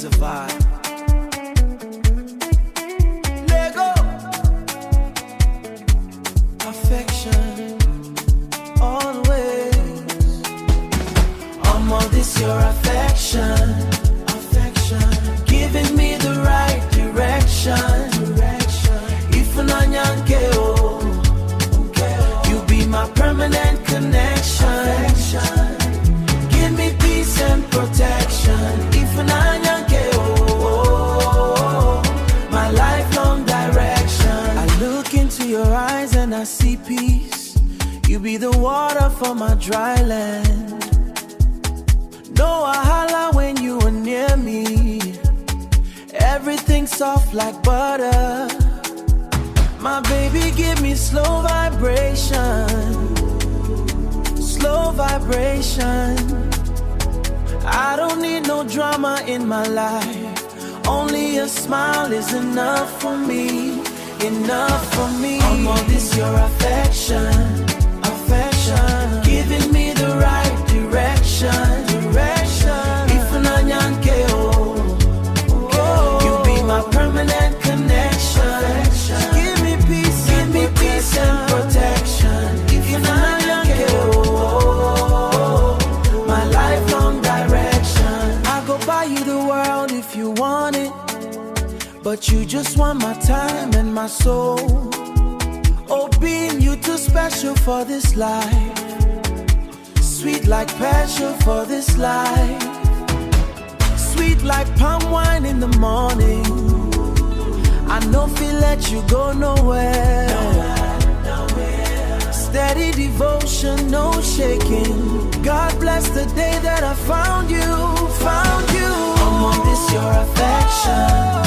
always a vibe. Lego. Affection. Always. All this your affection. Affection. Giving me the right direction. If you be my permanent connection. Give me peace and protection. If my lifelong direction. I look into your eyes and I see peace. You be the water for my dry land. No wahala when you are near me. Everything soft like butter. My baby give me slow vibration. Slow vibration. I don't need no drama in my life. Only a smile is enough for me. Enough for me. All this your affection. Affection. Giving me the right direction. You be my permanent connection. Give me peace and protection. If you're not my lifelong direction. I go buy you the world if you want it, but you just want my time and my soul. Oh, being you too special for this life. Sweet like passion for this life. Sweet like palm wine in the morning. I know feel let you go nowhere. Steady devotion, no shaking. God bless the day that I found you, found you. I'm on this your affection.